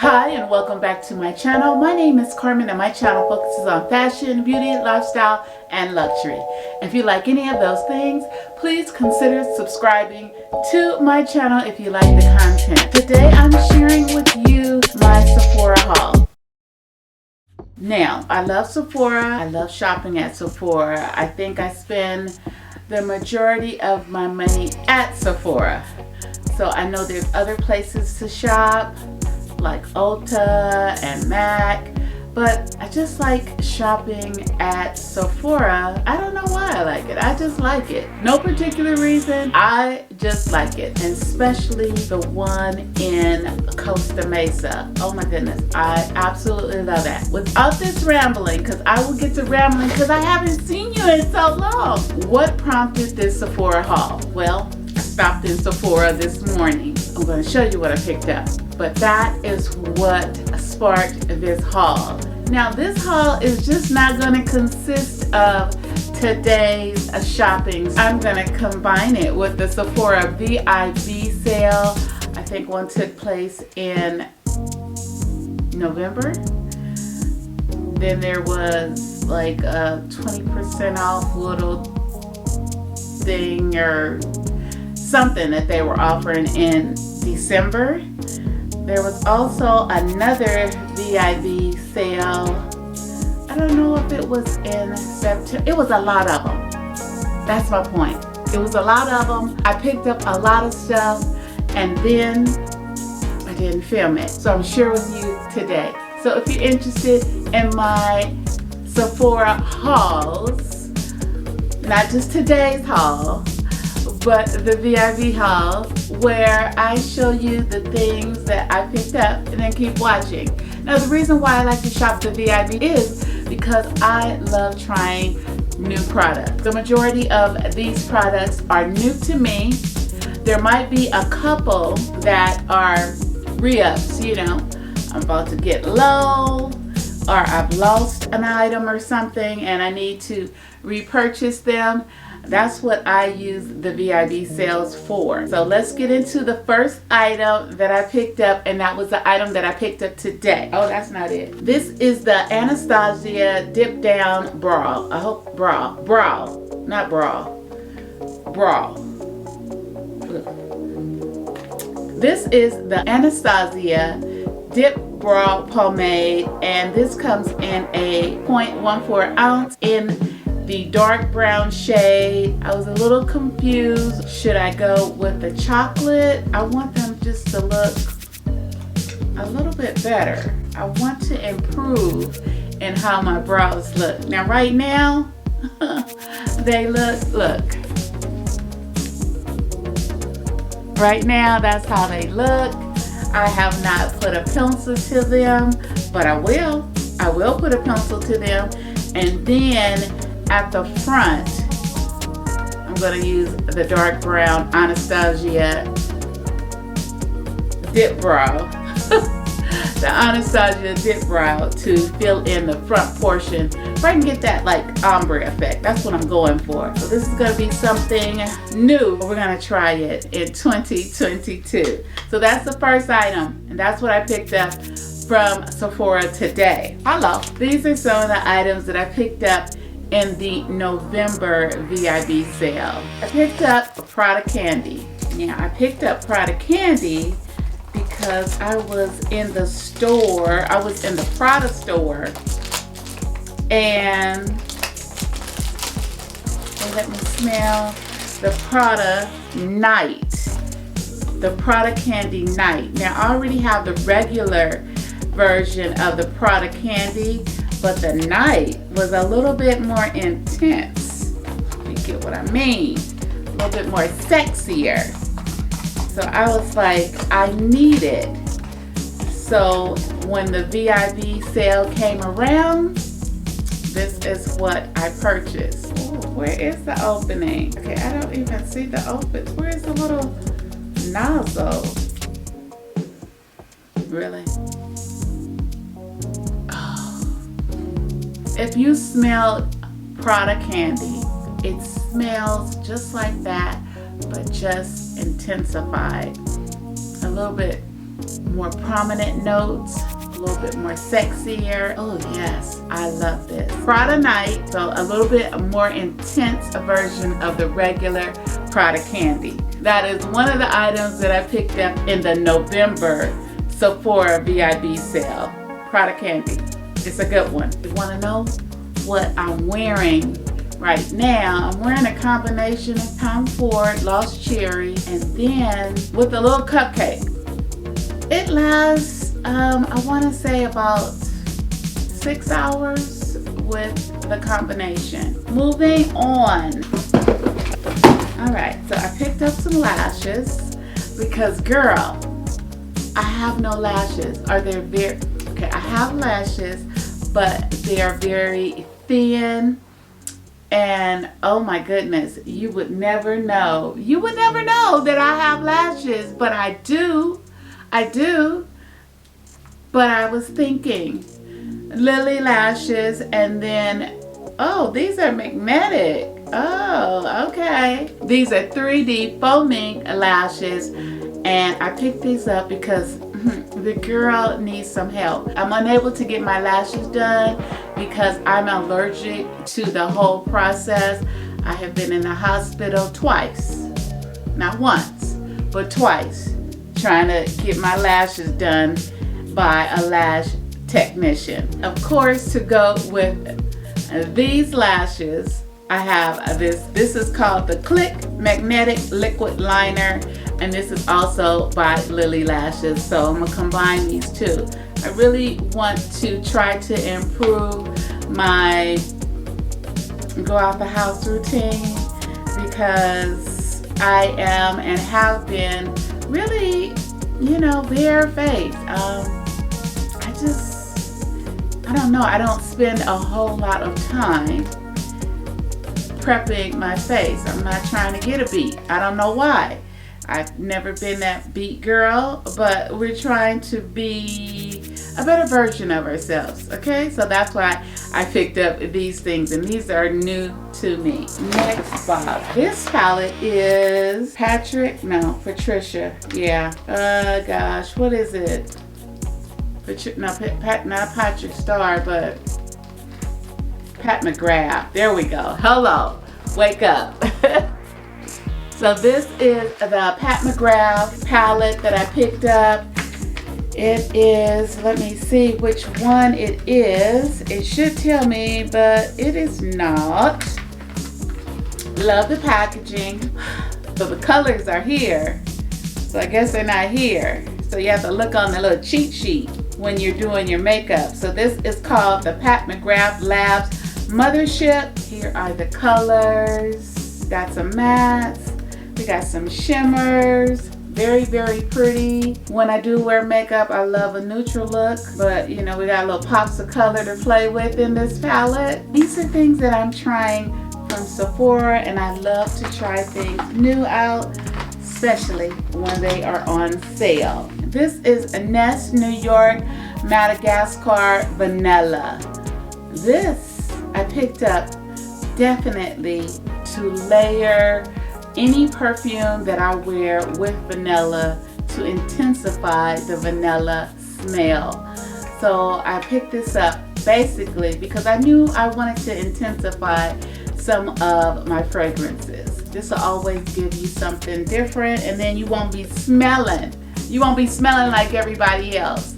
Hi and welcome back to my channel. My name is Carmen and my channel focuses on fashion, beauty, lifestyle, and luxury. If you like any of those things, please consider subscribing to my channel if you like the content. Today I'm sharing with you my Sephora haul. Now, I love Sephora. I love shopping at Sephora. I think I spend the majority of my money at Sephora. So I know there's other places to shop, like Ulta and MAC, but I just like shopping at Sephora. I don't know why I like it. I just like it. No particular reason. I just like it, and especially the one in Costa Mesa. Oh my goodness, I absolutely love that. Without this rambling, because I will get to rambling because I haven't seen you in so long. What prompted this Sephora haul? Well, I stopped in Sephora this morning. I'm going to show you what I picked up. But that is what sparked this haul. Now this haul is just not going to consist of today's shopping. I'm going to combine it with the Sephora VIB sale. I think one took place in November. Then there was like a 20% off little thing or something that they were offering in December. There was also another VIB sale. I don't know if it was in September. It was a lot of them. That's my point. It was a lot of them. I picked up a lot of stuff and then I didn't film it. So I'm sharing with you today. So if you're interested in my Sephora hauls, not just today's haul, but the VIB haul, where I show you the things that I picked up and then keep watching. Now the reason why I like to shop the VIB is because I love trying new products. The majority of these products are new to me. There might be a couple that are re-ups, you know, I'm about to get low, or I've lost an item or something and I need to repurchase them. That's what I use the VIB sales for. So let's get into the first item that I picked up, and that was the item that I picked up today. Oh, that's not it. This is the Anastasia Dip Down Bra. I hope bra. Not bra. Bra. This is the Anastasia Dip Bra Pomade, and this comes in a 0.14 ounce in the dark brown shade. I was a little confused. Should I go with the chocolate? I want them just to look a little bit better. I want to improve in how my brows look. Now right now, they look. Right now, that's how they look. I have not put a pencil to them, but I will. I will put a pencil to them. And then at the front, I'm going to use the dark brown Anastasia Dip Brow. The Anastasia Dip Brow to fill in the front portion. If I can get that like ombre effect, that's what I'm going for. So this is going to be something new. We're going to try it in 2022. So that's the first item, and that's what I picked up from Sephora today. Hello. These are some of the items that I picked up in the November VIB sale. I picked up Prada candy. Now I picked up Prada candy because I was in the store. I was in the Prada store, and they let me smell the Prada Night. The Prada Candy Night. Now I already have the regular version of the Prada candy, but the Night was a little bit more intense. You get what I mean? A little bit more sexier. So I was like, I need it. So when the VIB sale came around, this is what I purchased. Ooh, where is the opening? Okay, I don't even see the open. Where's the little nozzle? Really? If you smell Prada candy, it smells just like that, but just intensified. A little bit more prominent notes, a little bit more sexier. Oh yes, I love this. Prada Night, so a little bit more intense version of the regular Prada Candy. That is one of the items that I picked up in the November Sephora VIB sale. Prada Candy. It's a good one. You want to know what I'm wearing right now? I'm wearing a combination of Tom Ford Lost Cherry and then with a little cupcake. It lasts, I want to say about 6 hours with the combination. Moving on. Alright, so I picked up some lashes because girl, I have no lashes. Okay, I have lashes, but they are very thin, and oh my goodness, you would never know. You would never know that I have lashes, but I do. But I was thinking, Lily lashes, and then, oh, these are magnetic. Oh, okay. These are 3D foaming lashes, and I picked these up because the girl needs some help. I'm unable to get my lashes done because I'm allergic to the whole process. I have been in the hospital twice. Not once, but twice, trying to get my lashes done by a lash technician. Of course, to go with these lashes, I have this is called the Click Magnetic Liquid Liner, and this is also by Lily Lashes, so I'm gonna combine these two. I really want to try to improve my go out the house routine because I am and have been really, barefaced. I don't know, I don't spend a whole lot of time prepping my face. I'm not trying to get a beat. I don't know why. I've never been that beat girl, but we're trying to be a better version of ourselves, okay? So that's why I picked up these things, and these are new to me. Next box. This palette is Patricia. Yeah. Gosh, what is it? Not Patrick Star, but Pat McGrath. There we go. Hello. Wake up. So this is the Pat McGrath palette that I picked up. It is, let me see which one it is. It should tell me, but it is not. Love the packaging. So the colors are here. So I guess they're not here. So you have to look on the little cheat sheet when you're doing your makeup. So this is called the Pat McGrath Labs Mothership. Here are the colors. Got some mattes. We got some shimmers. Very, very pretty. When I do wear makeup, I love a neutral look, but we got little pops of color to play with in this palette. These are things that I'm trying from Sephora, and I love to try things new out, especially when they are on sale. This is a Nest New York Madagascar Vanilla. This I picked up definitely to layer any perfume that I wear with vanilla to intensify the vanilla smell. So I picked this up basically because I knew I wanted to intensify some of my fragrances. This will always give you something different, and then you won't be smelling. You won't be smelling like everybody else.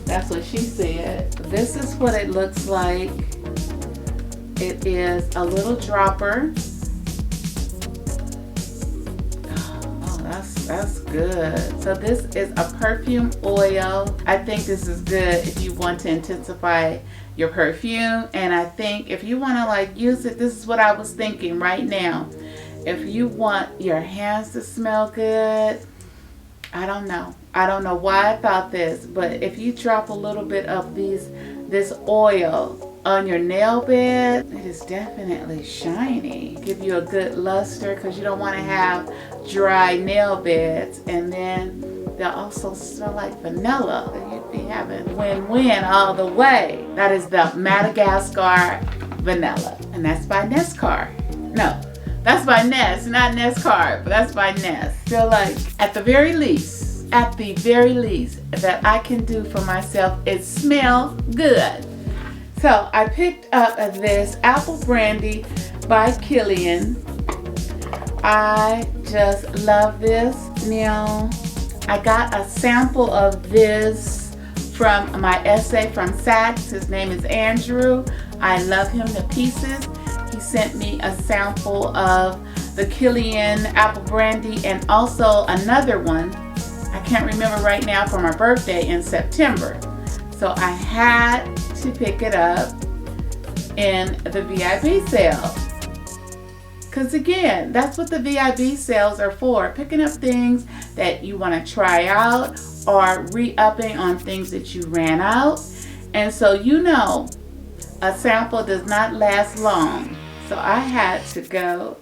That's what she said. This is what it looks like. It is a little dropper. Oh, that's good. So this is a perfume oil. I think this is good if you want to intensify your perfume, and I think if you want to use it, this is what I was thinking right now. If you want your hands to smell good, I don't know why I thought this, but if you drop a little bit of this oil on your nail bed, it is definitely shiny. Give you a good luster because you don't want to have dry nail beds, and then they'll also smell like vanilla. You'd be having win-win all the way. That is the Madagascar Vanilla, and that's by That's by Nest, not Nest Card, but that's by Nest. Feel like at the very least that I can do for myself is smell good. So I picked up this Apple Brandy by Killian. I just love this. Now, I got a sample of this from my essay from Saks. His name is Andrew. I love him to pieces. He sent me a sample of the Killian Apple Brandy and also another one, I can't remember right now, for my birthday in September. So I had to pick it up in the VIB sale. Because again, that's what the VIB sales are for. Picking up things that you want to try out or re-upping on things that you ran out. And so you know, a sample does not last long. So I had to go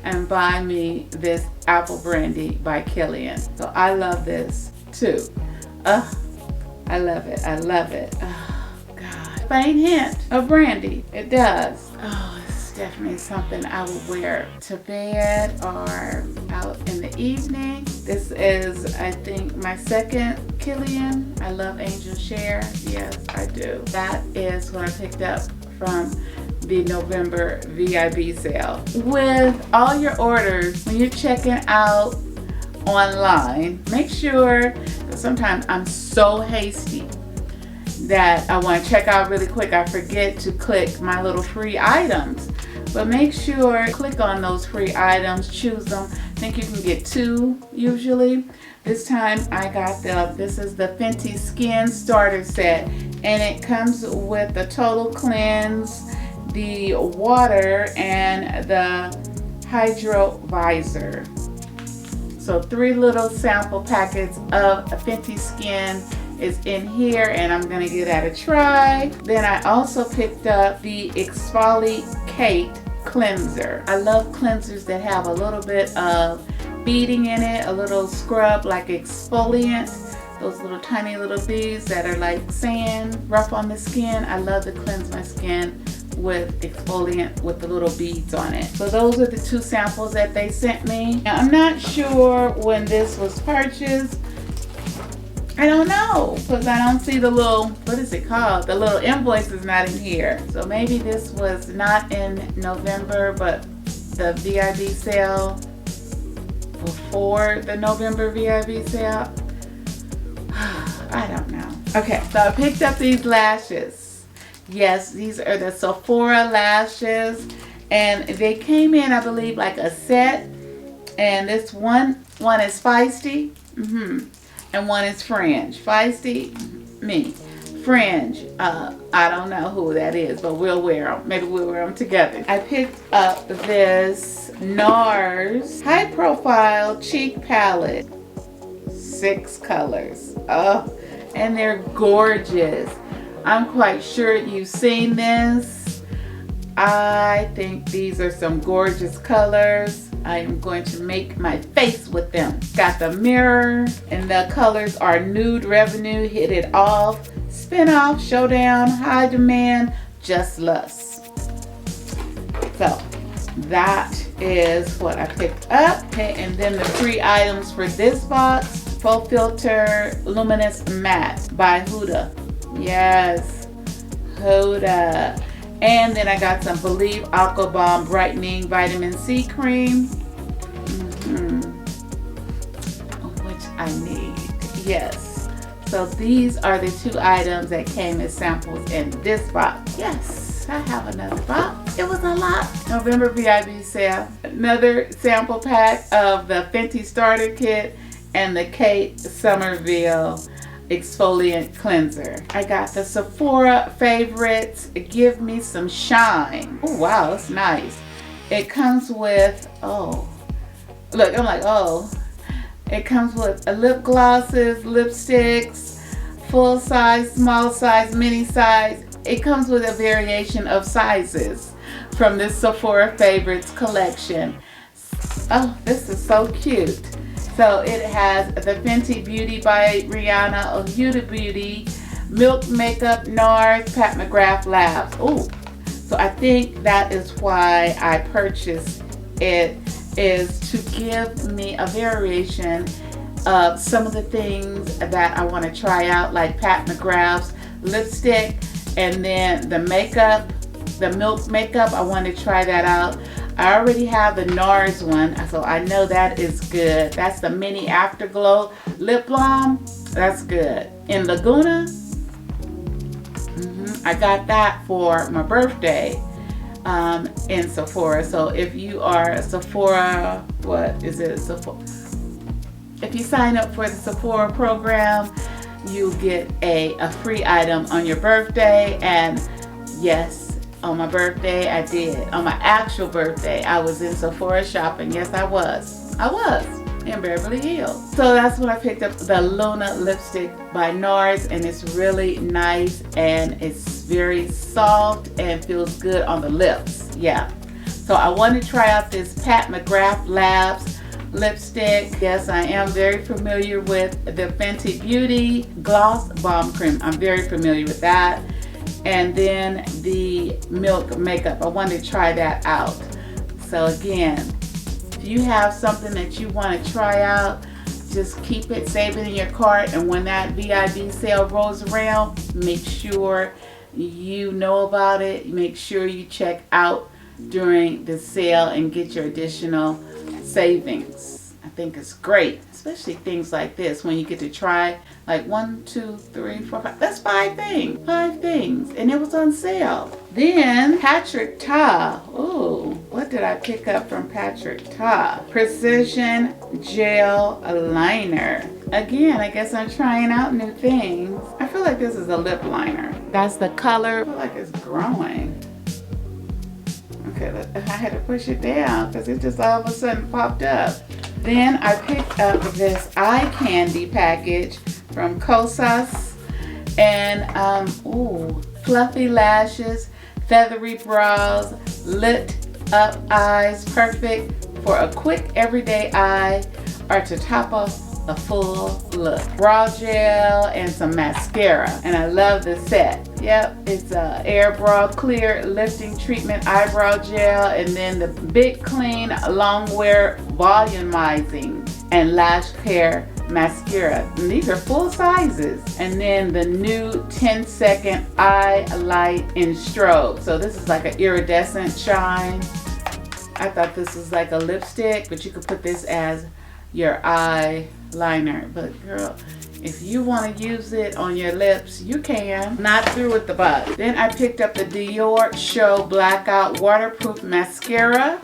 and buy me this Apple Brandy by Killian. So I love this too. I love it. I love it. Oh, God. Faint hint of brandy. It does. Oh, it's definitely something I would wear to bed or out in the evening. This is, I think, my second Killian. I love Angel Share. Yes, I do. That is what I picked up from the November VIB sale. With all your orders, when you're checking out online, make sure, because sometimes I'm so hasty that I want to check out really quick, I forget to click my little free items. But make sure, click on those free items, choose them. I think you can get 2 usually. This time I got this is the Fenty Skin Starter Set, and it comes with the Total Cleanse, the water, and the Hydro Visor. So 3 little sample packets of Fenty Skin is in here, and I'm gonna give that a try. Then I also picked up the Exfoliate Cleanser. I love cleansers that have a little bit of beading in it, a little scrub like exfoliant. Those little tiny little beads that are like sand, rough on the skin. I love to cleanse my skin with exfoliant with the little beads on it. So those are the 2 samples that they sent me. Now, I'm not sure when this was purchased. I don't know, because I don't see the little, what is it called? The little invoice is not in here. So maybe this was not in November, but the VIB sale before the November VIB sale. I don't know. Okay, so I picked up these lashes. Yes, these are the Sephora Lashes, and they came in, I believe, like a set. And this one is feisty, and one is fringe. Feisty, me. Fringe, I don't know who that is, but we'll wear them. Maybe we'll wear them together. I picked up this Nars High Profile Cheek Palette. 6 colors. Oh, and they're gorgeous. I'm quite sure you've seen this. I think these are some gorgeous colors. I am going to make my face with them. Got the mirror, and the colors are Nude Revenue, Hit It Off, Spin Off, Showdown, High Demand, Just Lust. So that is what I picked up. Okay, and then the free items for this box: Full Filter Luminous Matte by Huda. Yes, Huda. And then I got some Believe Aqua Balm Brightening Vitamin C Cream, which I need. Yes. So these are the 2 items that came as samples in this box. Yes, I have another box. It was a lot. November VIB sale. Another sample pack of the Fenty Starter Kit and the Kate Somerville Exfoliant Cleanser. I got the Sephora Favorites Give Me Some Shine. Oh wow, it's nice. It comes with, oh, look, I'm like, oh. It comes with lip glosses, lipsticks, full size, small size, mini size. It comes with a variation of sizes from this Sephora Favorites collection. Oh, this is so cute. So it has the Fenty Beauty by Rihanna, Huda Beauty, Milk Makeup, Nars, Pat McGrath Labs. Oh, so I think that is why I purchased it is to give me a variation of some of the things that I want to try out, like Pat McGrath's lipstick, and then the makeup, the Milk makeup. I want to try that out. I already have the Nars one, so I know that is good. That's the mini Afterglow lip balm. That's good. In Laguna, I got that for my birthday in Sephora. So if you are a Sephora, what is it? Sephora. If you sign up for the Sephora program, you get a free item on your birthday. And yes, on my birthday, I did. On my actual birthday, I was in Sephora shopping. Yes, I was in Beverly Hills. So that's when I picked up the Luna lipstick by Nars, and it's really nice, and it's very soft and feels good on the lips. Yeah. So I want to try out this Pat McGrath Labs lipstick. Yes, I am very familiar with the Fenty Beauty Gloss Balm Cream. I'm very familiar with that. And then the Milk makeup. I wanted to try that out. So again, if you have something that you want to try out, just keep it, save it in your cart, and when that VIB sale rolls around, make sure you know about it. Make sure you check out during the sale and get your additional savings. I think it's great, especially things like this when you get to try like 1, 2, 3, 4, 5. That's 5 things, and it was on sale. Then Patrick Ta. Ooh, what did I pick up from Patrick Ta? Precision Gel Liner. Again, I guess I'm trying out new things. I feel like this is a lip liner. That's the color. I feel like it's growing. Okay, I had to push it down because it just all of a sudden popped up. Then I picked up this eye candy package from Kosas, and ooh, fluffy lashes, feathery brows, lit up eyes, perfect for a quick everyday eye or to top off a full look. Brow gel and some mascara, and I love the set. Yep, it's a Air Brow Clear Lifting Treatment Eyebrow Gel, and then the Big Clean Long Wear Volumizing and Lash Care Mascara. And these are full sizes. And then the new 10-second eye light in Strobe. So this is like an iridescent shine. I thought this was like a lipstick, but you could put this as your eye liner. But girl, if you want to use it on your lips, you can. Not through with the bug. Then I picked up the Dior Show Blackout Waterproof Mascara.